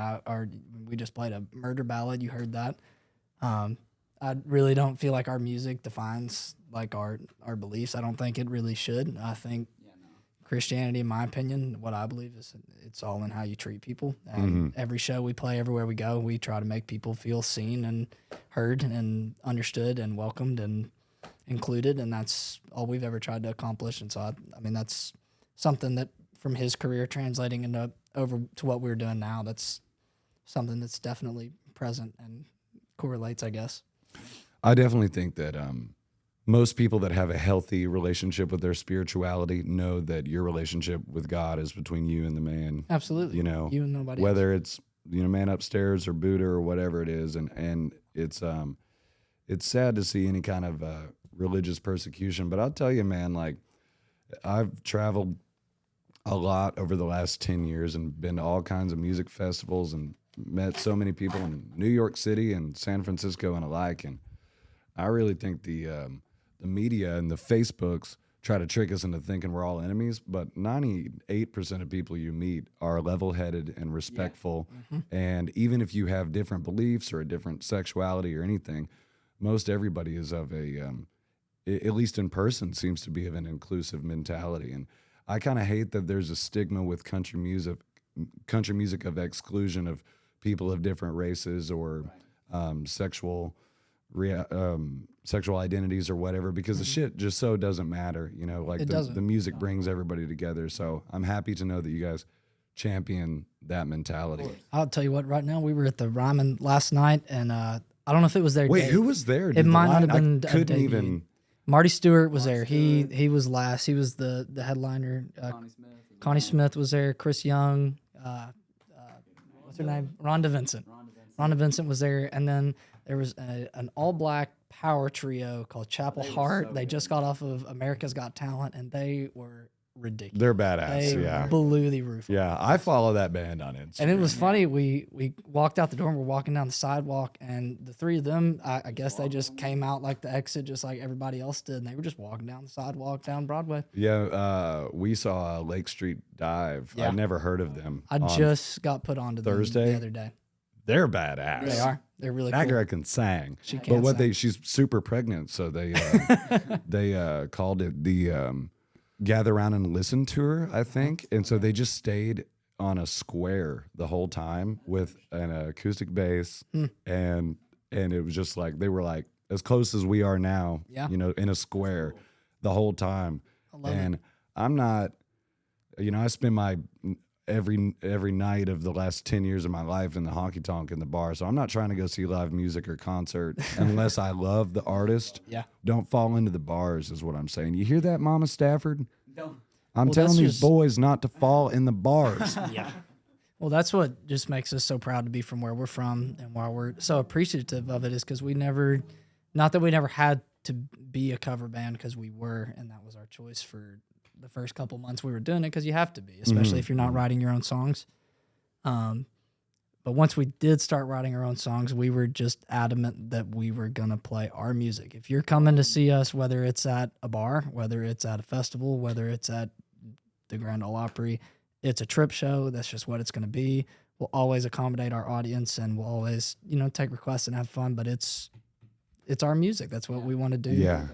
we just played a murder ballad. You heard that. I really don't feel like our music defines our beliefs. I don't think it really should. I think Christianity, in my opinion, what I believe is it's all in how you treat people. And every show we play, everywhere we go, we try to make people feel seen and heard and understood and welcomed and included. And that's all we've ever tried to accomplish. And so, that's something that from his career translating into over to what we're doing now, that's something that's definitely present and correlates, I guess. I definitely think that most people that have a healthy relationship with their spirituality know that your relationship with God is between you and the man. Absolutely. You know, you and nobody whether else. it's, man upstairs or Buddha or whatever it is. And it's sad to see any kind of religious persecution. But I'll tell you, man, like I've traveled a lot over the last 10 years and been to all kinds of music festivals and met so many people in New York City and San Francisco and alike. And I really think the media and the Facebooks try to trick us into thinking we're all enemies, but 98% of people you meet are level-headed and respectful. Yeah. Mm-hmm. And even if you have different beliefs or a different sexuality or anything, most everybody is of at least in person, seems to be of an inclusive mentality. And I kind of hate that there's a stigma with country music of exclusion of people of different races or sexual identities or whatever, because the shit just so doesn't matter, like the music brings everybody together. So I'm happy to know that you guys champion that mentality. I'll tell you what, right now we were at the Ryman last night, and I don't know if it was their Wait, day. who was there? It might not have been I couldn't debut. even. Marty Stewart was there. He was last. He was the headliner. Connie Smith was there. Chris Young. What's her name? Rhonda Vincent. Rhonda Vincent was there, and then there was an all-black power trio called Chapel Heart. They just got off of America's Got Talent, and they were ridiculous. They're badass. They blew the roof. Yeah, I follow that band on Instagram. And it was funny. We walked out the door and we're walking down the sidewalk, and the three of them, I guess they just came out like the exit, just like everybody else did, and they were just walking down the sidewalk down Broadway. Yeah, we saw Lake Street Dive. Yeah. I never heard of them. I just got put onto them Thursday? the other day. They're badass. They are. They're really That cool. girl can sing. She can But sing. she's super pregnant, so they they called it the Gather Around and Listen Tour, I think. And so they just stayed on a square the whole time with an acoustic bass, and it was just like they were like as close as we are now, in a square the whole time. I love and it. I'm not, I spend my every night of the last 10 years of my life in the honky tonk in the bar. So I'm not trying to go see live music or concert unless I love the artist. Yeah. Don't fall into the bars is what I'm saying. You hear that, Mama Stafford? Don't. I'm telling these boys not to fall in the bars. Yeah. Well, that's what just makes us so proud to be from where we're from, and why we're so appreciative of it is because we never had to be a cover band, because we were, and that was our choice for the first couple months we were doing it, because you have to be, especially if you're not writing your own songs. But once we did start writing our own songs, we were just adamant that we were going to play our music. If you're coming to see us, whether it's at a bar, whether it's at a festival, whether it's at the Grand Ole Opry, it's a trip show. That's just what it's going to be. We'll always accommodate our audience, and we'll always, take requests and have fun, but it's our music. That's what we want to do. Yeah.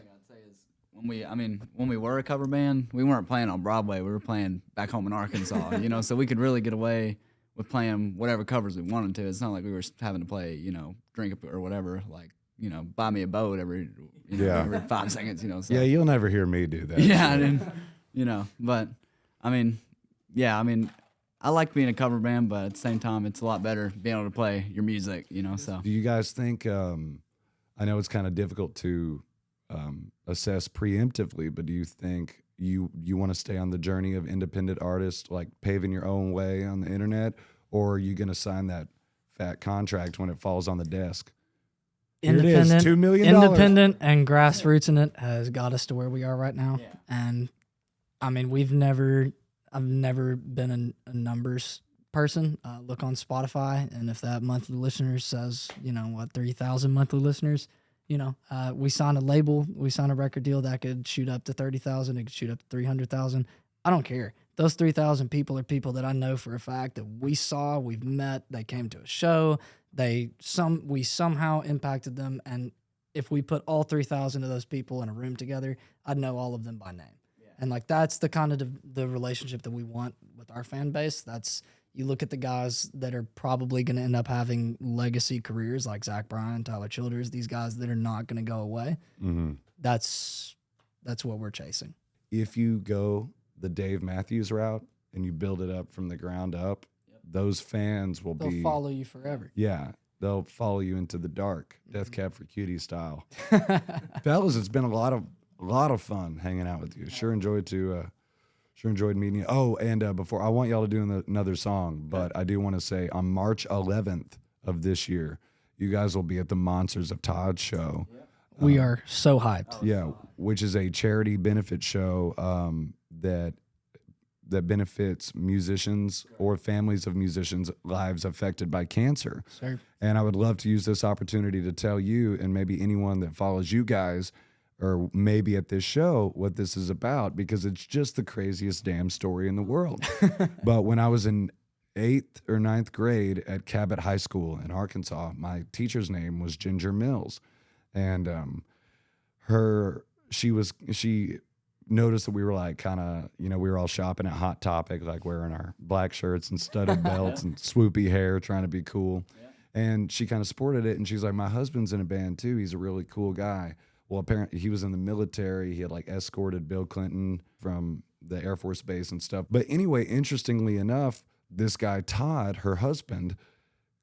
When we were a cover band, we weren't playing on Broadway. We were playing back home in Arkansas, so we could really get away with playing whatever covers we wanted to. It's not like we were having to play, Drink Up or whatever, like, Buy Me a Boat every 5 seconds, So. Yeah, you'll never hear me do that. Yeah, but I like being a cover band, but at the same time, it's a lot better being able to play your music, so. Do you guys think, I know it's kind of difficult to assess preemptively, but do you think you want to stay on the journey of independent artists, like paving your own way on the internet, or are you going to sign that fat contract when it falls on the desk? Here it is, $2 million. Independent and grassroots in it has got us to where we are right now. Yeah. And I've never been a numbers person. Look on Spotify, and if that monthly listeners says, 3,000 monthly listeners, we sign a label, we sign a record deal that could shoot up to 30,000, it could shoot up to 300,000. I don't care. Those 3,000 people are people that I know for a fact that we've met, they came to a show, we somehow impacted them, and if we put all 3,000 of those people in a room together, I'd know all of them by name. Yeah. And that's the kind of the relationship that we want with our fan base. You look at the guys that are probably going to end up having legacy careers like Zach Bryan, Tyler Childers, these guys that are not going to go away. Mm-hmm. That's what we're chasing. If you go the Dave Matthews route and you build it up from the ground up, those fans they'll follow you forever. Yeah. they'll follow you into the dark, Death Cab for Cutie style. Fellas, it's been a lot of fun hanging out with you. Sure enjoyed meeting you. Oh, and before, I want y'all to do another song, but I do want to say on March 11th of this year, you guys will be at the Monsters of Todd show. We are so hyped. Yeah, which is a charity benefit show that benefits musicians or families of musicians' lives affected by cancer. Sure. And I would love to use this opportunity to tell you and maybe anyone that follows you guys or maybe at this show what this is about, because it's just the craziest damn story in the world. But when I was in 8th or 9th grade at Cabot High School in Arkansas, my teacher's name was Ginger Mills. And she noticed that we were like kind of, we were all shopping at Hot Topic, like wearing our black shirts and studded belts and swoopy hair, trying to be cool. Yeah. And she kind of supported it. And she's like, my husband's in a band too. He's a really cool guy. Well, apparently he was in the military. He had like escorted Bill Clinton from the Air Force Base and stuff. But anyway, interestingly enough, this guy, Todd, her husband,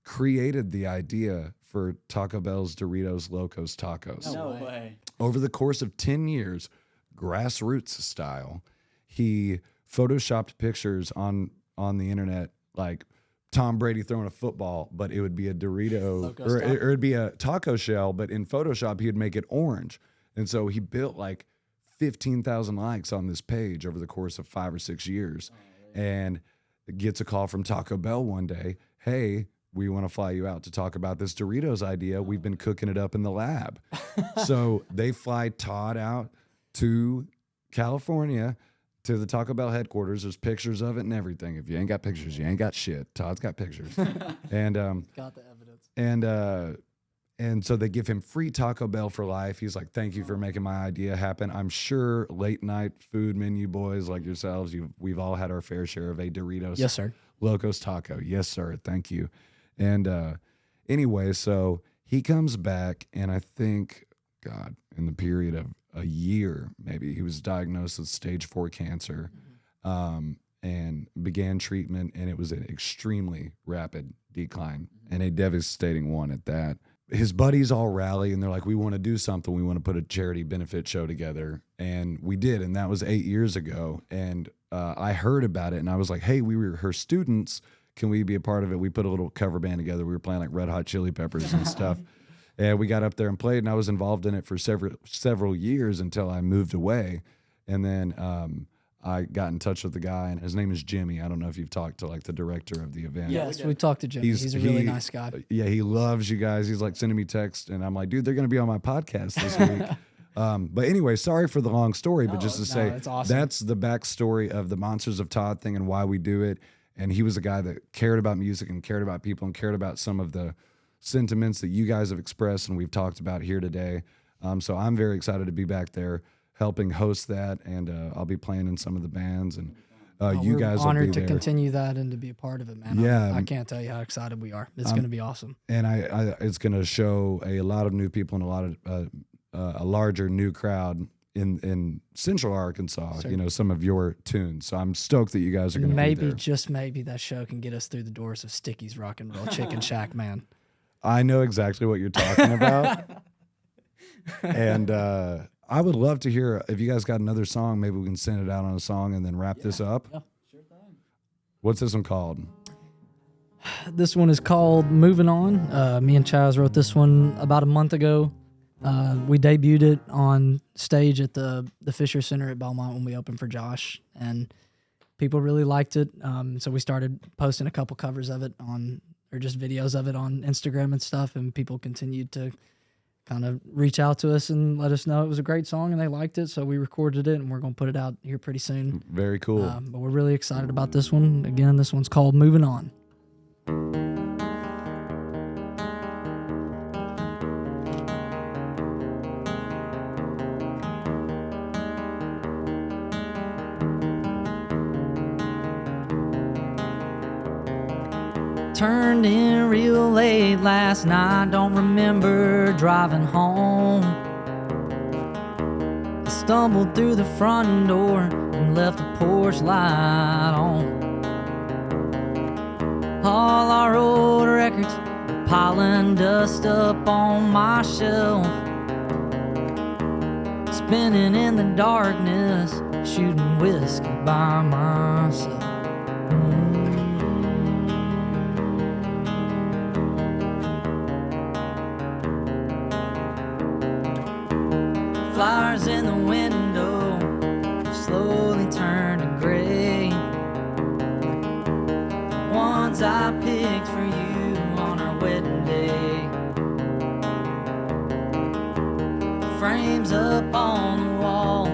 created the idea for Taco Bell's Doritos Locos Tacos. No way. Over the course of 10 years, grassroots style, he photoshopped pictures on the internet, like Tom Brady throwing a football, but it would be a Dorito, or it'd be a taco shell, but in Photoshop, he'd make it orange. And so he built like 15,000 likes on this page over the course of 5 or 6 years. And gets a call from Taco Bell one day. Hey, we want to fly you out to talk about this Doritos idea. We've been cooking it up in the lab. So they fly Todd out to California to the Taco Bell headquarters. There's pictures of it and everything. If you ain't got pictures, you ain't got shit. Todd's got pictures. And got the evidence. And so they give him free Taco Bell for life. He's like, thank you for making my idea happen. I'm sure late night food menu boys like yourselves, we've all had our fair share of a Doritos Yes, sir. Locos Taco. Yes, sir. Thank you. And anyway, so he comes back, and I think, God, in the period of a year, maybe, he was diagnosed with stage 4 cancer, and began treatment, and it was an extremely rapid decline, and a devastating one at that. His buddies all rally, and they're like, we want to do something. We want to put a charity benefit show together. And we did, and that was 8 years ago. And I heard about it, and I was like, hey, we were her students. Can we be a part of it? We put a little cover band together. We were playing like Red Hot Chili Peppers and stuff. And we got up there and played, and I was involved in it for several years until I moved away. And then I got in touch with the guy, and his name is Jimmy. I don't know if you've talked to like the director of the event. Yes, we talked to Jimmy. He's a really nice guy. Yeah, he loves you guys. He's like sending me texts, and I'm like, dude, they're going to be on my podcast this week. But anyway, sorry for the long story, but just to say, that's awesome. That's the backstory of the Monsters of Todd thing and why we do it. And he was a guy that cared about music and cared about people and cared about some of the sentiments that you guys have expressed and we've talked about here today. So I'm very excited to be back there helping host that, and I'll be playing in some of the bands, and you guys will be honored to there. Continue that and to be a part of it, man. Yeah, I can't tell you how excited we are. It's going to be awesome. And I it's going to show a lot of new people and a lot of a larger new crowd in Central Arkansas. Sure. You know, some of your tunes. So I'm stoked that you guys are going to be there. Maybe, just maybe, that show can get us through the doors of Sticky's Rock and Roll Chicken Shack, man. I know exactly what you're talking about. And I would love to hear if you guys got another song. Maybe we can send it out on a song and then wrap this up. Yeah. Sure thing. What's this one called? This one is called Moving On. Me and Chaz wrote this one about a month ago. We debuted it on stage at the Fisher Center at Belmont when we opened for Josh, and people really liked it. So we started posting a couple covers of it or just videos of it on Instagram and stuff, and people continued to kind of reach out to us and let us know it was a great song and they liked it. So we recorded it, and we're going to put it out here pretty soon. Very cool. But we're really excited about this one. Again, this one's called Moving On. Turned in real late last night, don't remember driving home. I stumbled through the front door and left the porch light on. All our old records piling dust up on my shelf, spinning in the darkness, shooting whiskey by myself. Flowers in the window have slowly turned to gray. The ones I picked for you on our wedding day. The frames up on the wall,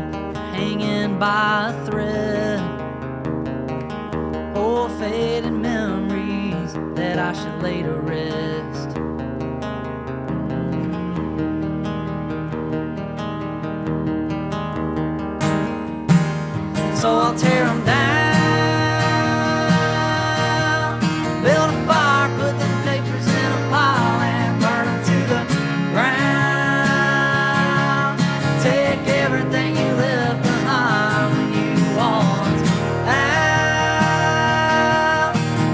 hanging by a thread. Old faded memories that I should lay to rest. So I'll tear them down, build a fire, put the papers in a pile and burn them to the ground. Take everything you left behind when you walked out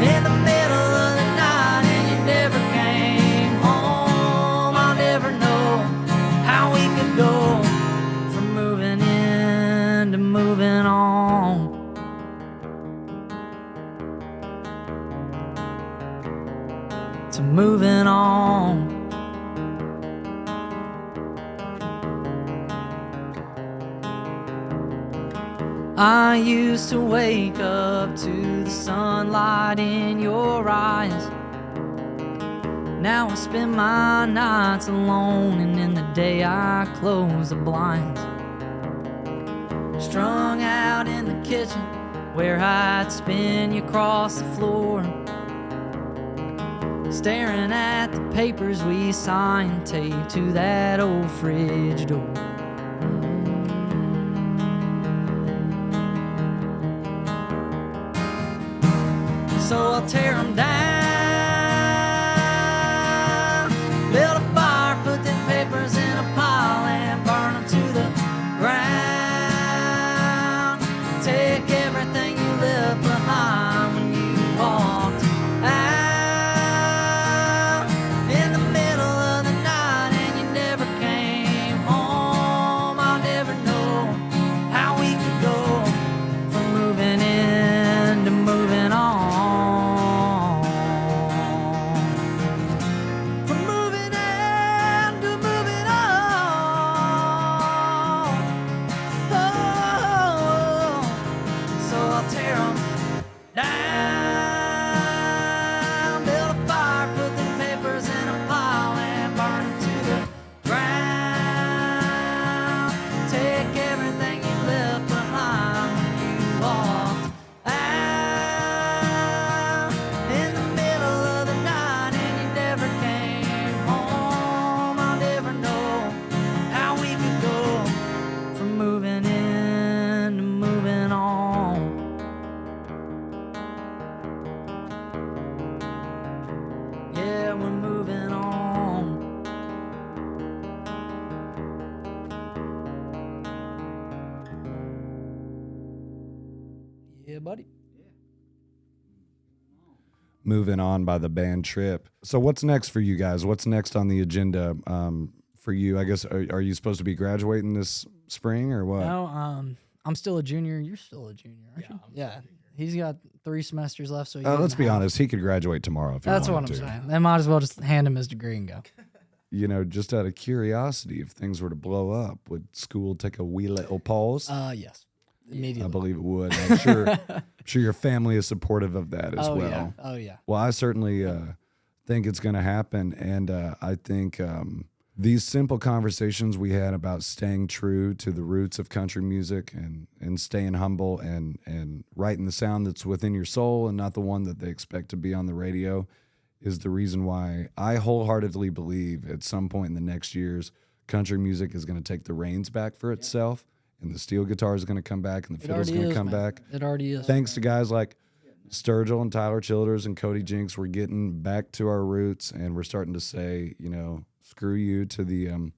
in the middle of the night and you never came home. I'll never know how we could go from moving in to moving on. To moving on. I used to wake up to the sunlight in your eyes. Now I spend my nights alone, and in the day I close the blinds. Strung out in the kitchen where I'd spin you across the floor, staring at the papers we signed, taped to that old fridge door. So I'll tear them down, build a fire, put them papers in a pile and burn them to the ground. Take everything you left behind when you walked out in the middle of the night and you never came home. I'll never know how we could go from moving in to moving on. From moving in to moving on. Oh, so I'll tear them down, build a fire, put the papers in a pile and burn them to the ground. Take everything you left behind when you walked out in the middle of the night and you never came home. I'll never know how we could go from moving in to moving on. Yeah, we're moving on. Yeah, buddy. Moving On by the band Trip. So what's next for you guys? What's next on the agenda for you? I guess, are you supposed to be graduating this spring or what? No, I'm still a junior. You're still a junior, aren't you? Yeah. He's got 3 semesters left. So Let's be honest. He could graduate tomorrow if he That's what wanted I'm to. saying. They might as well just hand him his degree and go. You know, just out of curiosity, if things were to blow up, would school take a wee little pause? Yes. Immediately. I believe it would. I'm sure your family is supportive of that as well. Yeah. Oh, yeah. Well, I certainly think it's going to happen, and I think these simple conversations we had about staying true to the roots of country music and staying humble and writing the sound that's within your soul and not the one that they expect to be on the radio is the reason why I wholeheartedly believe at some point in the next years, country music is going to take the reins back for itself. And the steel guitar is going to come back, and the fiddle's going to come back. It already is. Thanks to guys like Sturgill and Tyler Childers and Cody Jinks, we're getting back to our roots, and we're starting to say, you know, screw you to the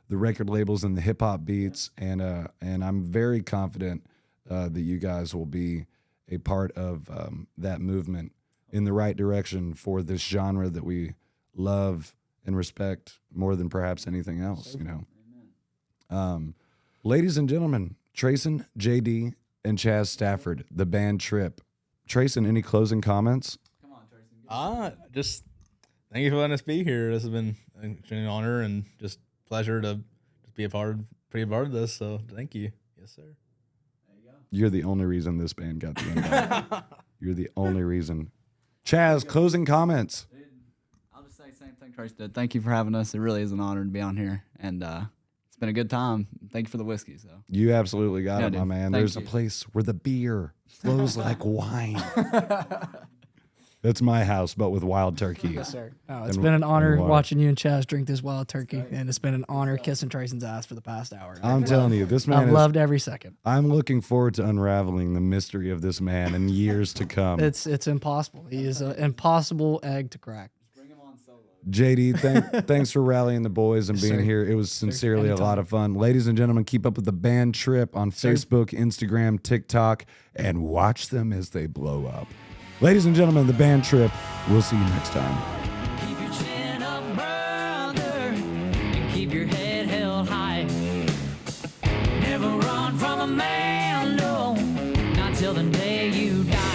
record labels and the hip hop beats. And I'm very confident that you guys will be a part of that movement in the right direction for this genre that we love and respect more than perhaps anything else, you know. Ladies and gentlemen, Treyson, JD, and Chaz Stafford, the band Trip. Treyson, any closing comments? Come on, Treyson. Just thank you for letting us be here. This has been an honor and just pleasure to just be a part of this. So thank you. Yes, sir. There you go. You're the only reason this band got the invite. You're the only reason. Chaz, closing comments. Dude, I'll just say the same thing Treyson did. Thank you for having us. It really is an honor to be on here. And it's been a good time. Thank you for the whiskey. So You absolutely got it, dude. my man. Thank There's you. a place where the beer flows like wine. That's my house, but with wild turkey. Yes, sir. Oh, it's And- been an honor and water. watching you and Chaz drink this wild turkey, and it's been an honor kissing Treyson's ass for the past hour. I'm telling you, this man I've is. loved every second. I'm looking forward to unraveling the mystery of this man in years to come. It's impossible. He is an impossible egg to crack. bring him on solo. JD, thanks for rallying the boys and being sir. here. It was sincerely a anytime. lot of fun. Ladies and gentlemen, keep up with the band Trip on Facebook, Instagram, TikTok, and watch them as they blow up. Ladies and gentlemen, the band Trip. We'll see you next time. Keep your chin up, brother, and keep your head held high. Never run from a man, no, not till the day you die.